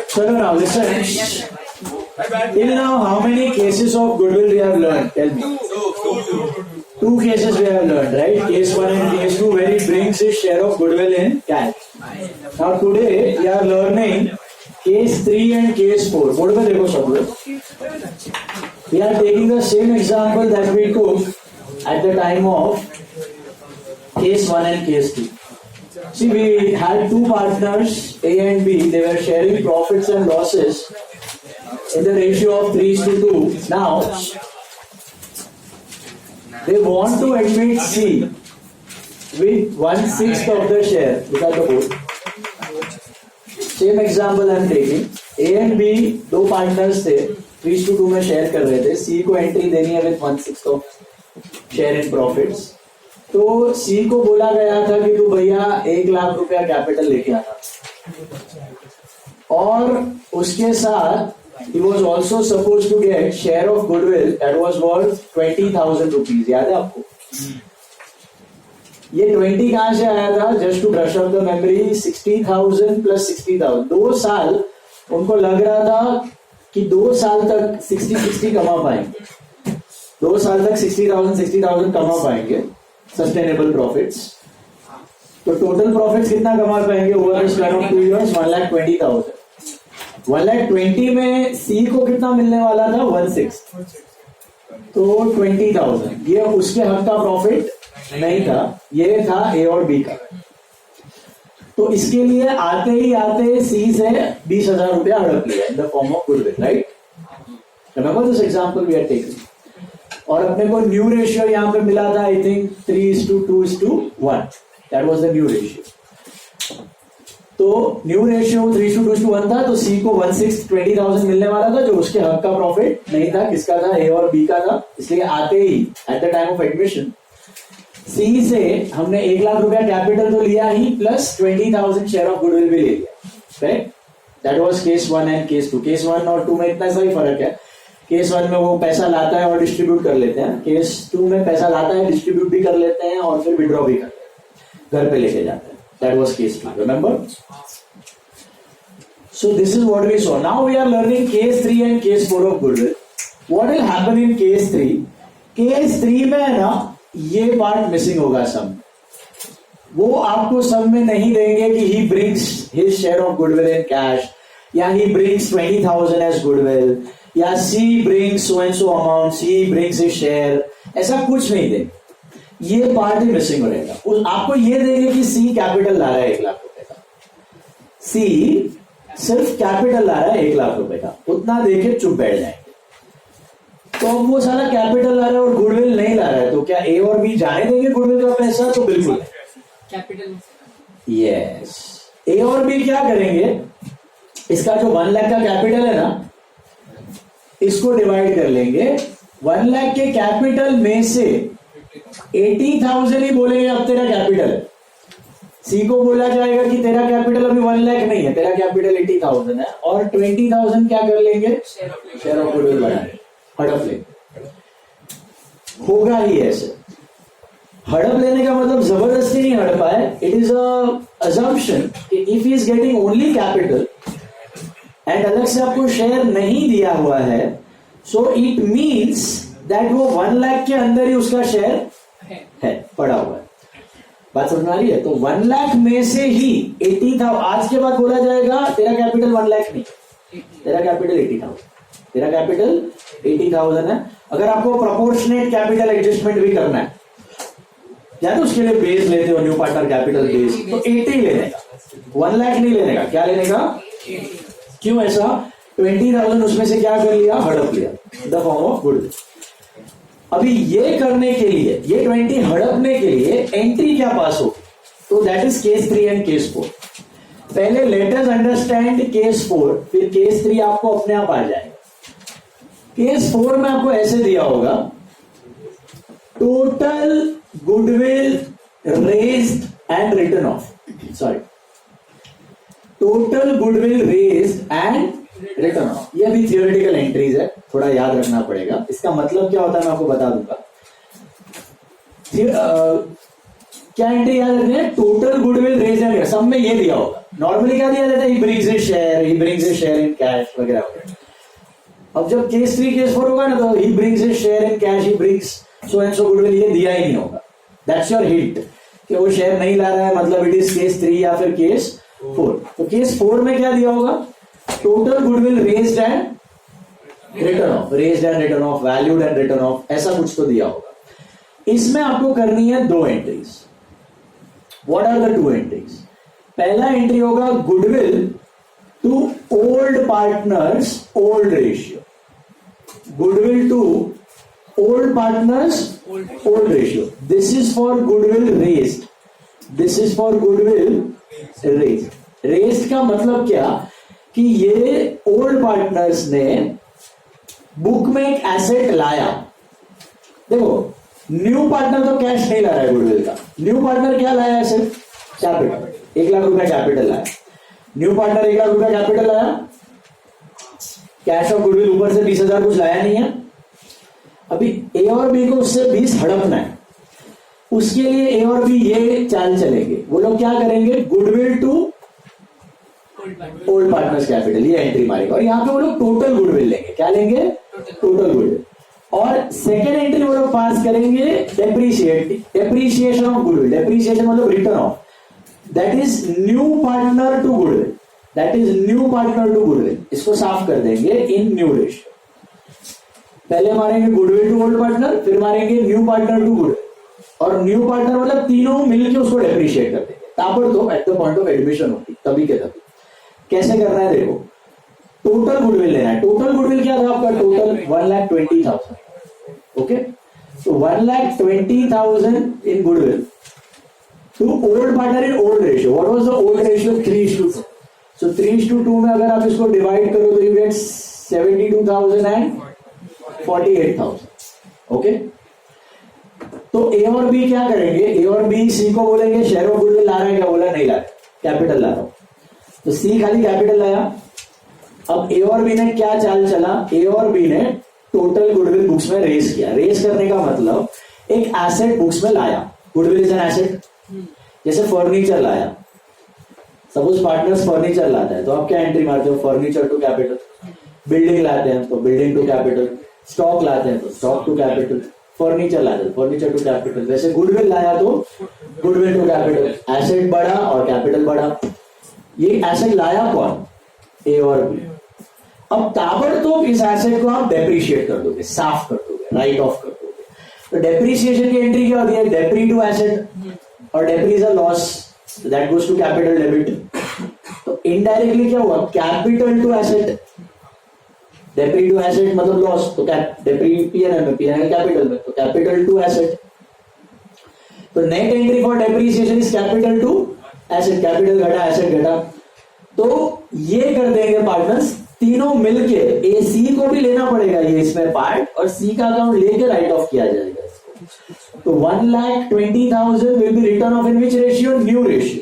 So now listen. Till now, how many cases of goodwill we have learned? Tell me. Two cases we have learned, right? Case 1 and case 2, where he brings his share of goodwill in cash. Now today we are learning case 3 and case 4. Board पे देखो सब लोग. We are taking the same example that we took at the time of case 1 and case 2. See, we had two partners, A and B. They were sharing profits and losses in the ratio of 3:2. Now, they want to admit C with 1/6 of the share. Look at the board. Same example I am taking. A and B दो partners थे, 3:2 में share कर रहे थे. C को entry देनी है with 1/6 of share in profits. तो सी को बोला गया था कि तू भैया 1 लाख रुपया कैपिटल लेके आना, और उसके साथ he was also supposed to get share of goodwill that was worth 20,000 rupees. याद है आपको? ये 20 कहां से आया था? Just to brush up the memory, 60,000 plus 60,000. 2 साल उनको लग रहा था कि 2 साल तक 60 कमा पाएंगे. 2 साल तक 60,000 कमा पाएंगे सस्टेनेबल प्रॉफिट्स. तो टोटल प्रॉफिट्स कितना कमा पाएंगे over the span of 2 years? 1,20,000. 1,20,000 में सी को कितना मिलने वाला था? 1/6. तो 20,000. ये उसके हक का प्रॉफिट नहीं था, ये था ए और बी का. तो इसके लिए आते ही आते सी से 20,000 रुपया हड़प लिया in the form of goodwill, right? Remember this example we are taking. और अपने को न्यू रेशियो यहां पे मिला था, I think 3:2:1. That was the new ratio. तो न्यू रेशियो 3:2:1 था. तो सी को 1/6 20,000 मिलने वाला था, जो उसके हक का प्रॉफिट नहीं था. किसका था? ए और बी का था. इसलिए आते ही at the time of admission C से हमने 1 लाख रुपया कैपिटल तो लिया ही, प्लस 20,000 शेयर ऑफ गुडविल भी ले लिया. Correct? That was case 1 and case 2. Case 1 और 2 में इतना सा ही फर्क है. केस 1 में वो पैसा लाता है और डिस्ट्रीब्यूट कर लेते हैं. केस 2 में पैसा लाता है, डिस्ट्रीब्यूट भी कर लेते हैं और फिर विड्रॉ भी कर लेते हैं, घर पे लेके जाते हैं. That was case 2. Remember? So this is what we saw. Now we are learning case 3 and case 4 of goodwill. What will happen in case 3? Case 3 में है ना, ये पार्ट मिसिंग होगा सम. वो आपको सम में नहीं देंगे कि he brings his share of goodwill in cash, या he brings 20,000 as goodwill, या C brings so and so amount, C brings his share. ऐसा कुछ नहीं देंगे. ये पार्ट ही मिसिंग रहेगा. आपको ये देंगे कि C कैपिटल ला रहा है 1 लाख रुपए का. C सिर्फ कैपिटल ला रहा है 1 लाख रुपए का, उतना देके चुप बैठ जाएंगे. तो अब वो सारा कैपिटल ला रहा है और गुडविल नहीं ला रहा है, तो क्या ए और बी जाने देंगे गुडविल का पैसा? तो बिल्कुल कैपिटल. यस. ए और बी क्या करेंगे? इसका जो 1 लाख का कैपिटल है ना, इसको डिवाइड कर लेंगे. 1 लाख के कैपिटल में से 80,000 ही बोलेंगे अब तेरा कैपिटल है. सी को बोला जाएगा कि तेरा कैपिटल अभी 1 लाख नहीं है, तेरा कैपिटल 80,000 है, और 20,000 क्या कर लेंगे? शेयर ऑफ गुडविल बढ़ाएंगे, हड़प लेंगे. होगा ही ऐसे. हड़प लेने का मतलब जबरदस्ती नहीं हड़पा है. It is assumption if he is getting only capital and अलग से आपको शेयर नहीं दिया हुआ है, सो इट मीन्स दैट वो 1 लाख के अंदर ही उसका शेयर है, पड़ा हुआ है. बात समझ में आ रही है? तो 1 लाख में से ही 80,000 आज के बाद बोला जाएगा तेरा कैपिटल 1 लाख नहीं, तेरा कैपिटल 80,000. तेरा कैपिटल 80,000 है. अगर आपको प्रोपोर्शनेट कैपिटल एडजस्टमेंट भी करना है, या तो उसके लिए बेस लेते हो, न्यू पार्टनर कैपिटल बेस, तो 80 लेने का, 1 लाख नहीं लेने का. क्या लेने का? क्यों ऐसा? 20,000 उसमें से क्या कर लिया? हड़प लिया, द फॉर्म ऑफ गुडविल. अभी ये करने के लिए, ये 20 हड़पने के लिए एंट्री क्या पास होगी? तो that is case 3 and case 4. पहले लेट अस अंडरस्टैंड केस 4, फिर केस 3 आपको अपने आप आ जाएगा. केस 4 में आपको ऐसे दिया होगा, total goodwill raised and return of. Sorry, total goodwill raised and return of. ये भी थियोरेटिकल एंट्रीज है, थोड़ा याद रखना पड़ेगा। इसका मतलब क्या होता है मैं आपको बता दूंगा। क्या एंट्री याद रखनी है? टोटल गुडविल रेज्ड एंड सब में ये दिया होगा। नॉर्मली क्या दिया जाता है? He brings his share in cash वगैरह वगैरह। अब जब केस 3 केस 4 होगा ना, तो he brings his share in cash, he brings so and so goodwill, ये दिया ही नहीं होगा। दैट्स योर हिंट कि वो शेयर नहीं ला रहा है, मतलब इट इज केस 3 या फिर केस 4। तो केस 4 में क्या दिया होगा? Total goodwill raised and return of, raised and return of, valued and return of, ऐसा कुछ तो दिया होगा। इसमें आपको करनी है 2 entries. What are the 2 entries? पहला एंट्री होगा goodwill to old partners old ratio, goodwill to old partners old ratio. This is for goodwill raised, this is for goodwill raised. Raised का मतलब क्या कि ये ओल्ड पार्टनर्स ने book में एक एसेट लाया। देखो न्यू पार्टनर तो कैश नहीं ला रहा है गुडविल का, न्यू पार्टनर क्या लाया? एसेट, कैपिटल, 1 लाख रुपया कैपिटल लाया। न्यू पार्टनर 1 लाख रुपया कैपिटल लाया, कैश और गुडविल ऊपर से 20,000 कुछ लाया नहीं है। अभी ए और बी को उससे 20 हड़पना है, उसके लिए ए और बी ये चाल चलेंगे। वो लोग क्या करेंगे? Goodwill to old partners capital, ये एंट्री मारेगा और यहां पे वो लोग टोटल गुडविल लेंगे। क्या लेंगे? Total goodwill. और सेकेंड एंट्री वो लोग पास करेंगे डेप्रीशिएशन ऑफ गुडविल। डेप्रीशिएशन मतलब return of, that is new partner to goodwill, that is new partner to goodwill. इसको साफ कर देंगे इन न्यू रेशियो। पहले मारेंगे गुडविल टू ओल्ड पार्टनर, फिर मारेंगे न्यू पार्टनर टू गुडविल, और न्यू पार्टनर मतलब तीनों मिलकर उसको डेप्रीशिएट कर देंगे। ताबड़तोड़ at the point of admission होती तभी के तभी। कैसे करना है? देखो टोटल गुडविल लेना है। टोटल गुडविल क्या था आपका? टोटल 1,20,000। ओके, तो 1,20,000 in goodwill to old partner in old ratio. What was the old ratio? 3:2। So 3:2 में अगर आप इसको डिवाइड करो तो यू गेट 72,000 एंड 48,000। ओके, तो ए और बी क्या करेंगे? ए और बी सी को बोलेंगे शेयर ऑफ गुडविल ला रहा है क्या? बोला नहीं ला रहा, कैपिटल ला रहा हूं। तो सी खाली कैपिटल लाया। अब ए और बी ने क्या चाल चला? ए और बी ने टोटल गुडविल बुक्स में रेज किया। रेज करने का मतलब एक एसेट बुक्स में लाया। Goodwill is an asset. जैसे फर्नीचर लाया, सपोज पार्टनर्स फर्नीचर लाता है तो आप क्या एंट्री मारते हो? Furniture to capital. बिल्डिंग लाते हैं तो बिल्डिंग टू कैपिटल। स्टॉक लाते हैं तो स्टॉक टू कैपिटल। फर्नीचर लाते हैं फर्नीचर टू कैपिटल। वैसे गुडविल लाया तो गुडविल टू कैपिटल। एसेट बढ़ा और कैपिटल बढ़ा। ये एसेट लाया कौन? ए और बी। अब ताबड़तोड़ इस एसेट को आप डेप्रीशिएट कर दोगे, साफ कर दोगे, राइट ऑफ कर दोगे। तो डेप्रीशिएशन की एंट्री क्या होती है? डेप्री टू एसेट, और depre is a loss, that goes to capital debit. तो इनडायरेक्टली क्या हुआ? Capital to asset. Depre to asset मतलब लॉस, तो डेप्री पीएनएल में, पीएनएल कैपिटल में, तो कैपिटल टू एसेट। तो net entry for depreciation is capital to asset. Capital घटा, एसेट घटा। तो ये कर देंगे पार्टनर्स तीनों मिलके। ए सी को भी लेना पड़ेगा ये इसमें पार्ट, और सी का अकाउंट लेके राइट ऑफ किया जाएगा इसको। तो 1,20,000 will be written off in which ratio? New ratio.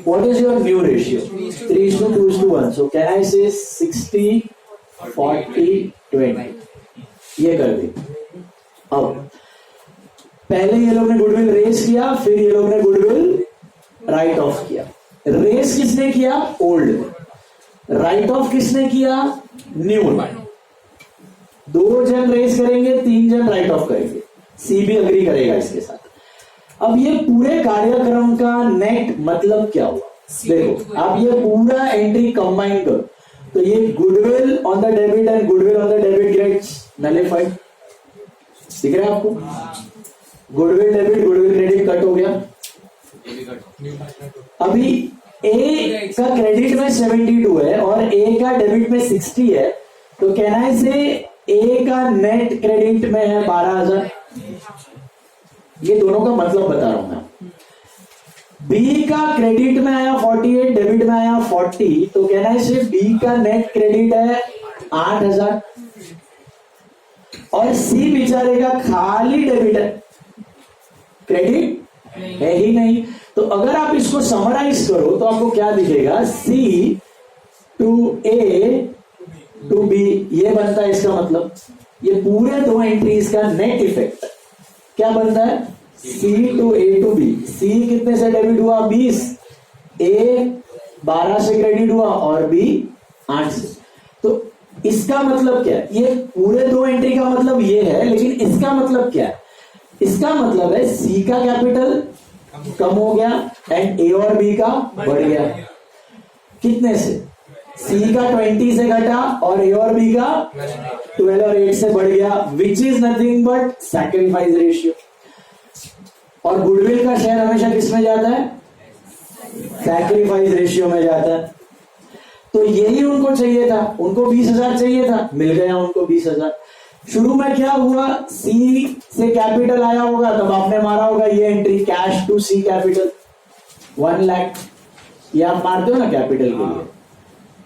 What is your new ratio? 3:2:1. So can I say 60:40:20? ये कर दे। अब पहले ये लोग ने गुडविल रेज किया, फिर ये लोग ने गुडविल राइट ऑफ किया। रेज किसने किया? ओल्ड। राइट ऑफ किसने किया? न्यू। 2 जन रेज करेंगे, 3 जन राइट ऑफ करेंगे। सी भी अग्री करेगा इसके साथ। अब ये पूरे कार्यक्रम का नेट मतलब क्या हुआ? देखो आप ये पूरा एंट्री कंबाइन करो तो ये goodwill on the debit and goodwill on the debit gets nullified. दिख रहा है आपको? Goodwill debit goodwill credit cut हो गया। अभी ए का क्रेडिट में 72 है और ए का डेबिट में 60 है, तो कैन आई से ए का नेट क्रेडिट में है 12,000। ये दोनों का मतलब बता रहा हूं मैं। बी का क्रेडिट में आया 48, डेबिट में आया 40, तो कैन आई से बी का नेट क्रेडिट है 8,000 और सी बेचारे का खाली डेबिट है, क्रेडिट है ही नहीं। तो तो अगर आप इसको समराइज करो तो आपको क्या दिखेगा, C to A to B, ये बनता है। इसका मतलब ये पूरे दो एंट्रीज का नेट इफेक्ट क्या बनता है, C to A to B। C कितने से डेबिट हुआ, 20, A 12 से क्रेडिट हुआ और B 8 से। तो इसका मतलब क्या है, ये पूरे दो एंट्री का मतलब ये है, लेकिन इसका मतलब क्या है, इसका मतलब है C का कैपिटल कम हो गया एंड A और B का बढ़ गया। कितने से, C का 20 से घटा और A और B का 12 और 8 से बढ़ गया, which is nothing but sacrifice ratio. और गुडविल का शेयर हमेशा किस में जाता है, सैक्रिफाइस रेशियो में जाता है। तो यही उनको चाहिए था, उनको 20,000 चाहिए था, मिल गया उनको 20,000। शुरू में क्या हुआ, C से कैपिटल आया होगा तब आपने मारा होगा ये entry, cash to C capital 1 lakh, ये आप मारते हो ना कैपिटल के लिए,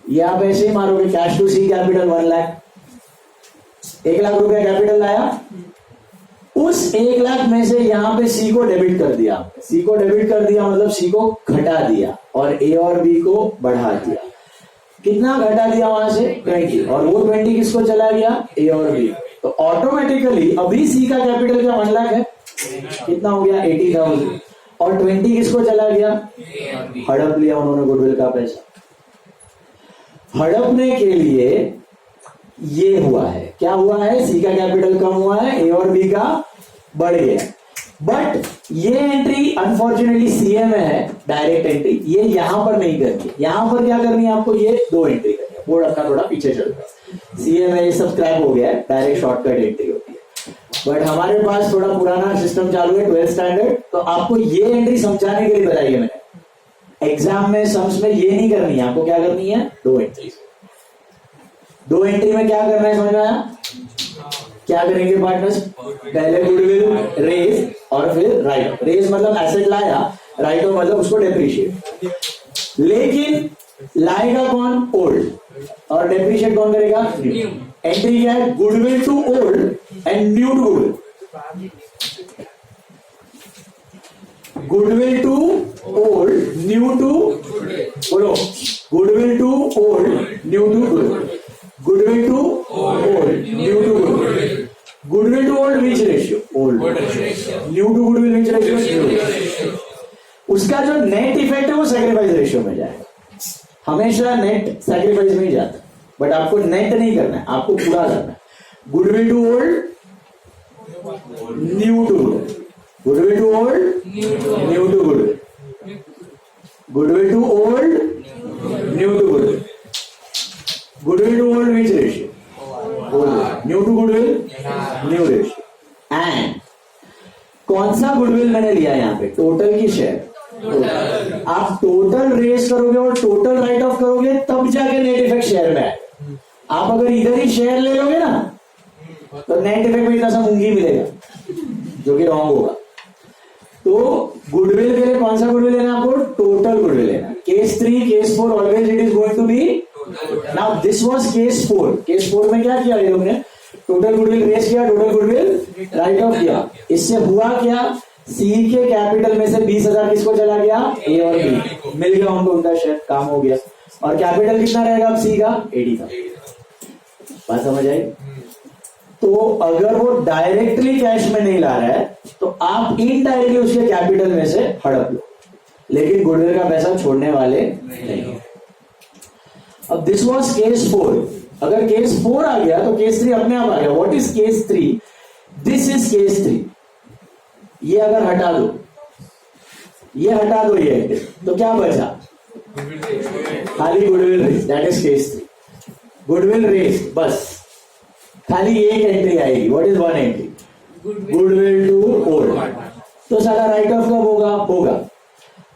ये आप ऐसे ही मारोगे, cash to C capital 1 lakh, 1 lakh रुपया कैपिटल लाया, उस 1 लाख में से यहां पे C को डेबिट कर दिया, C को डेबिट कर दिया मतलब C को घटा दिया और A और B को बढ़ा दिया। कितना घटा दिया वहां से, 20, और वो 20 किसको चला गया, A और B। तो ऑटोमेटिकली अभी C का कैपिटल क्या 1 लाख है, कितना हो गया 80,000, और 20 किसको चला गया, हड़प लिया उन्होंने गुडविल का पैसा। हड़पने के लिए ये हुआ है, क्या हुआ है, C का कैपिटल कम हुआ है, A और B का बढ़ गया। बट ये एंट्री अनफॉर्चुनेटली सीए में है, डायरेक्ट एंट्री, ये यहां पर नहीं करनी। यहां पर क्या करनी है आपको, ये दो एंट्री करनी है, बोर्ड अपना थोड़ा पीछे चल रहा है, सीए में ये सब स्क्रैप हो गया है, डायरेक्ट शॉर्टकट एंट्री होती है। बट हमारे पास थोड़ा पुराना सिस्टम चालू है, 12th स्टैंडर्ड, तो आपको ये एंट्री समझाने के लिए बताई है मैंने। एग्जाम में सम्स में ये नहीं करनी है, आपको क्या करनी है, दो एंट्री। दो एंट्री में क्या करना है समझ में आया, क्या करेंगे पार्टनर्स, पहले गुडविल रेज और फिर राइट। रेज मतलब एसेट लाया, राइट ऑफ मतलब उसको डेप्रिशिएट। लेकिन लाएगा कौन, ओल्ड, और डेप्रिशिएट कौन करेगा, न्यू। एंट्री क्या है, goodwill to old and new to goodwill. Goodwill to old, new to, बोलो, goodwill to old, new to goodwill. Goodwill to old, new to goodwill. Goodwill to old which ratio, old. New to goodwill which ratio, new. उसका जो net effect है वो sacrifice ratio में जाएगा, हमेशा net sacrifice में ही जाता है। बट आपको नेट नहीं करना है, आपको पूरा करना है। Goodwill to old, new to goodwill. Goodwill to old, new to goodwill. Goodwill to old, new to goodwill. Goodwill to old which ratio, old. New to goodwill, new ratio. And कौन सा goodwill मैंने लिया यहां पे, total की share. आप total race करोगे और टोटल राइट ऑफ करोगे तब जाके नेट इफेक्ट शेयर में आए। आप अगर इधर ही शेयर ले लोगे ना तो नेट इफेक्ट में इतना सा मूंगी मिलेगा, जो कि रॉन्ग होगा। तो गुडविल के लिए कौन सा गुडविल लेना, आपको टोटल गुडविल लेना। Case 3, case 4 always it is going to be. Now this was case 4। Case 4 में क्या किया ये लोग ने, टोटल गुडविल रेस किया, टोटल गुडविल राइट ऑफ किया। इससे हुआ क्या, सी के कैपिटल में से 20,000 किसको चला गया, ए और बी, मिल गया उनको उनका शेयर, काम हो गया। और कैपिटल कितना रहेगा अब सी का, 80,000। बात समझ आई। तो अगर वो डायरेक्टली कैश में नहीं ला रहा है तो आप इनडायरेक्टली उसके कैपिटल में से हड़प लो, लेकिन गुडविल का पैसा छोड़ने वाले नहीं। अब दिस वाज केस 4। अगर केस 4 आ गया तो केस 3 अपने आप आ गया। What is case 3, this is case 3। ये अगर हटा दो, ये हटा दो, ये तो क्या बचा, खाली goodwill raise, that is case 3। Goodwill raise, बस खाली एक एंट्री आएगी। What is one entry, goodwill to old. तो सारा राइट ऑफ कब होगा, होगा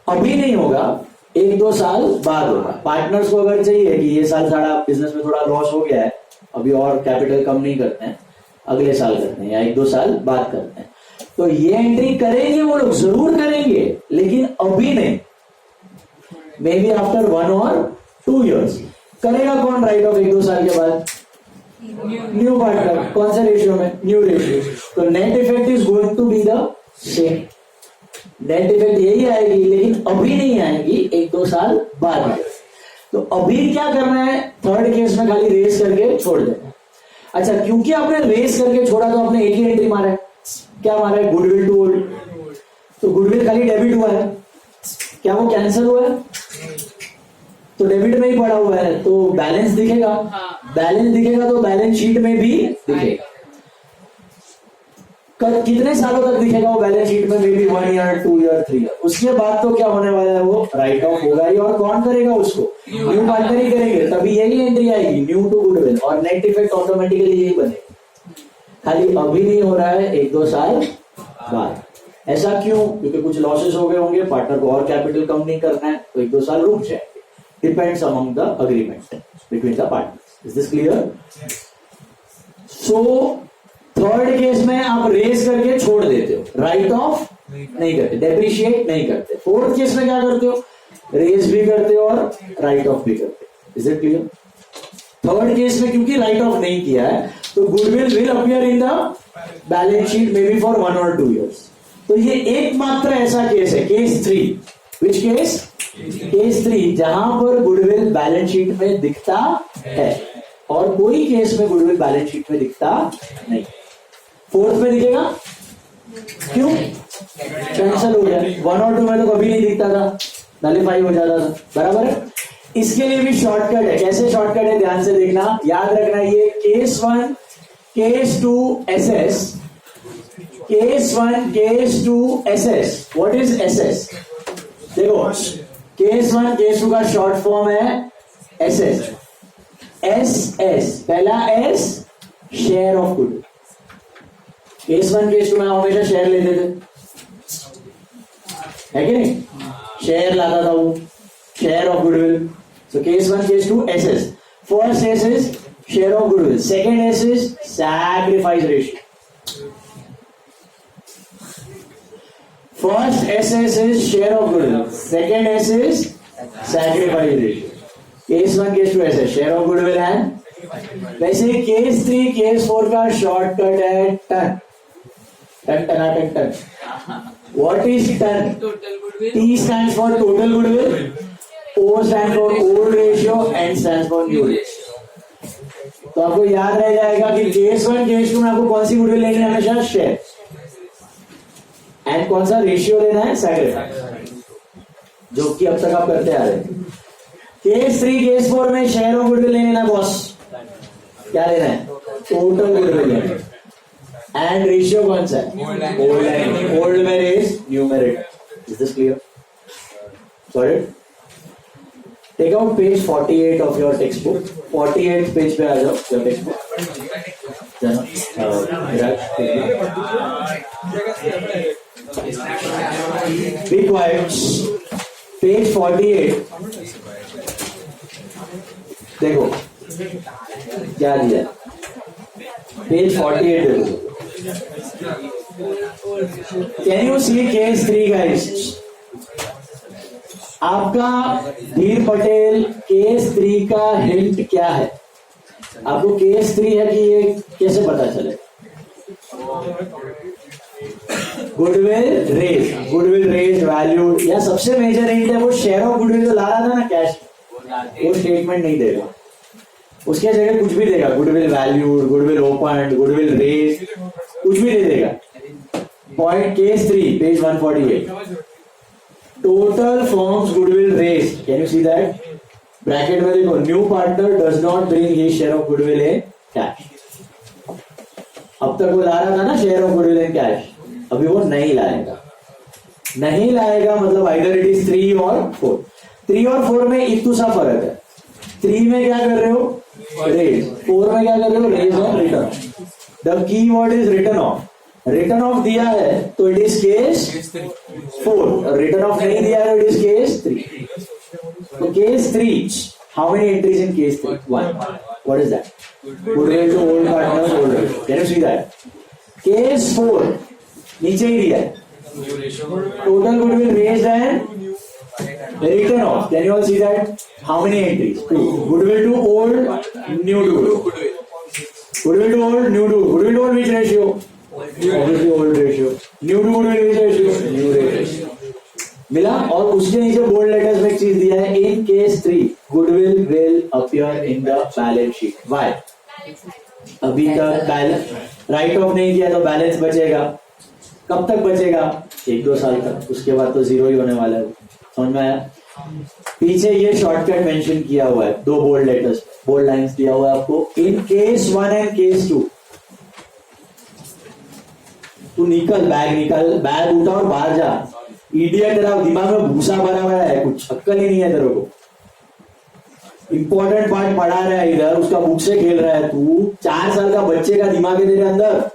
अभी नहीं होगा, 1-2 साल बाद होगा। पार्टनर्स को अगर चाहिए कि ये साल सारा बिजनेस में थोड़ा लॉस हो गया है, अभी और कैपिटल कम नहीं करते हैं, अगले साल करते हैं या 1-2 साल बाद करते हैं, तो ये एंट्री करेंगे वो लोग, जरूर करेंगे, लेकिन अभी नहीं। मे बी आफ्टर 1 और 2 years। करेगा कौन राइट ऑफ 1-2 साल के बाद, न्यू पार्टनर। कौन सा रेशियो में, न्यू रेशियो। तो net effect is going to be the same. Net effect यही आएगी, लेकिन अभी नहीं आएगी, 1-2 साल बाद में। तो अभी क्या करना है, थर्ड केस में खाली रेस करके छोड़ देना है। अच्छा, क्योंकि आपने रेस करके छोड़ा तो आपने एक ही एंट्री मारा है, क्या मारा है, गुडविल टू ओल्ड। तो गुडविल खाली डेबिट हुआ है, क्या वो कैंसिल हुआ है, तो डेबिट में ही पड़ा हुआ है, तो बैलेंस दिखेगा, बैलेंस दिखेगा तो बैलेंस शीट में भी दिखेगा। कितने सालों तक दिखेगा वो बैलेंस शीट में, may be 1 year, 2 year, 3 year. उसके बाद तो क्या होने वाला है, वो राइट ऑफ होगा ही, और कौन करेगा उसको, न्यू पार्टनर ही करेंगे, तभी यही एंट्री आएगी, न्यू टू गुडविल, और नेट इफेक्ट ऑटोमेटिकली यही बनेगा। खाली अभी नहीं हो रहा है, 1-2 साल बाद। ऐसा क्यों, क्योंकि कुछ लॉसेस हो गए होंगे, पार्टनर को और कैपिटल कम नहीं करना है, तो 1-2 साल रुक जाएंगे। Depends among the agreement between the partners. Is this clear? So third case में आप रेस करके छोड़ देते हो, राइट ऑफ नहीं करते, डेप्रिशिएट नहीं करते। फोर्थ केस में क्या करते हो, रेस भी करते हो और राइट ऑफ भी करते हो। Is it clear? Third case में क्योंकि राइट ऑफ नहीं किया है, तो goodwill will appear in the balance sheet may be for 1 or 2 years। तो ये एकमात्र ऐसा केस है, केस 3। Which case? केस 3, जहां पर गुडविल बैलेंस शीट में दिखता है, और कोई केस में गुडविल बैलेंस शीट में दिखता नहीं। फोर्थ में दिखेगा, क्यों? कैंसिल हो गया। 1 और 2 में तो कभी नहीं दिखता था, नलिफाई हो जाता था, बराबर है। इसके लिए भी शॉर्टकट है। कैसे शॉर्टकट है, ध्यान से देखना, याद रखना। ये case 1, case 2 SS, case 1, case 2 SS। What is SS? देखो, केस 1, केस 2 का शॉर्ट फॉर्म है SS। SS, पहला S share of goodwill. Case 1, case 2 में हमेशा शेयर लेते थे, है कि नहीं? शेयर लाता था वो, share of goodwill. So case 1, case 2 SS। First S is share of goodwill, second S is sacrifice ratio. First SS is share of goodwill, second S is sacrifice ratio. Case 1, case 2 SS, share of goodwill and, वैसे case 3, case 4 का shortcut है ton. Ton टना ton ton. What is ton? T stands for total goodwill, O stands for old ratio, N stands for new ratio। तो आपको याद रह जाएगा कि केस 1, केस 2 में आपको कौन सी गुडविल लेनी है, हमेशा शेयर, एंड कौन सा रेशियो लेना है, सैक्रिफाइस, जो कि अब तक आप करते आ रहे हैं। केस 3, केस 4 में शेयर ऑफ गुडविल लेना है बॉस, क्या लेना है, टोटल गुडविल लेना है, एंड रेशियो कौन सा है, ओल्ड में रेस, न्यू में return. Is this clear? Sorry, take out page 48 of your text book. 48 page पे आ जाओ your text book. Be quiet. Page 48 देखो क्या दिया, पेज 48 देखो। Can you see case 3 guys? आपका धीर पटेल केस 3 का हिंट क्या है? आपको केस 3 है कि ये कैसे पता चले? गुडविल रेज वैल्यू, या सबसे मेजर हिंट है वो शेयर ऑफ गुडविल जो ला रहा था ना कैश, वो स्टेटमेंट नहीं देगा, उसके जगह कुछ भी देगा, goodwill value, goodwill open, goodwill raise, कुछ भी दे देगा। Point case 3 page 148, total forms goodwill raise. Can you see that? Bracket में देखो, new partner does not bring his share of goodwill in cash. अब तक वो ला रहा था ना share of goodwill in cash, अभी वो नहीं लाएगा। नहीं लाएगा मतलब आइदर इट इज 3 और 4। 3 और 4 में इतना सा फर्क है। 3 में क्या कर रहे हो, रेज, 4 में क्या कर रहे हो, रेज और return. The key word is return off. Return off दिया है तो it is case 4, return off नहीं दिया है, इट इज केस 3। तो case 3, how many entries in case 3? 1। What is that? Goodwill to old partners, old ratio. Can you see that? Case 4 नीचे ही दिया है, total goodwill raised and return off. Can you all see that? How many entries? 2। Goodwill to old, new to goodwill. Goodwill to old, new to goodwill to old, which ratio? Obviously old ratio. New to goodwill, which ratio? New ratio. मिला। और उसके नीचे bold letters में एक चीज दिया है, in case 3 goodwill will appear in the balance sheet. Why? अभी तक बैलेंस राइट ऑफ नहीं किया तो बैलेंस बचेगा। कब तक बचेगा? 1-2 साल तक, उसके बाद तो जीरो ही होने वाला है। समझ में आया? पीछे ये शॉर्टकट मेंशन किया हुआ है, 2 बोल्ड लेटर्स, बोल्ड लाइंस दिया हुआ है आपको, इन केस 1 एंड केस 2। तू निकल, बैग उठा और बाहर जा। इडियट, तेरा दिमाग में भूसा भरा हुआ है, कुछ अक्कल ही नहीं है तेरे को। इंपॉर्टेंट पार्ट पढ़ा रहा है इधर, उसका बुक से खेल रहा है तू। 4 साल का बच्चे का दिमाग है तेरे अंदर,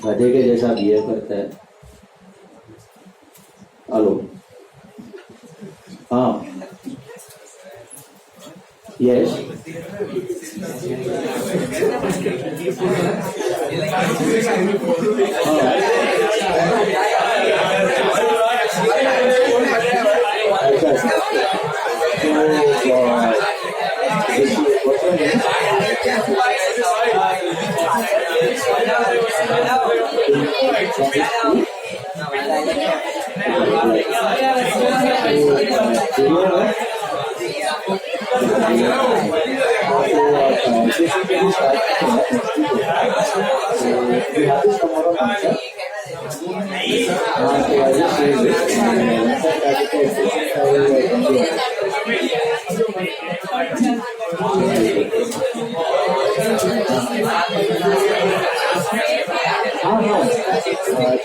गधे के जैसा बिहेव करता है। हेलो, हाँ, यस,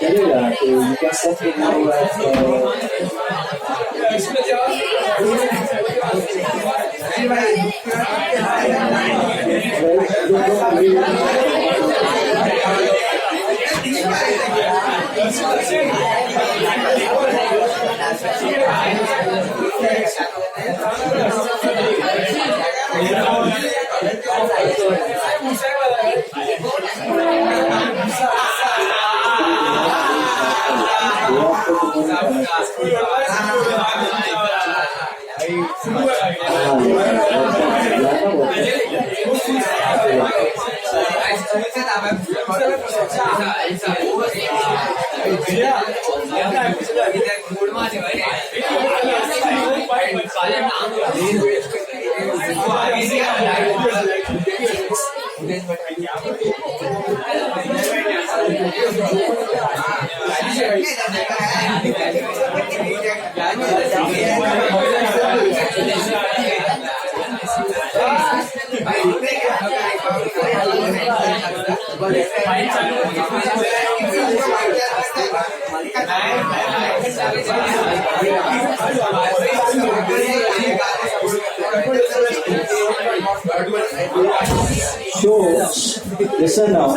चलेगा। तो you can set it now So, listen now.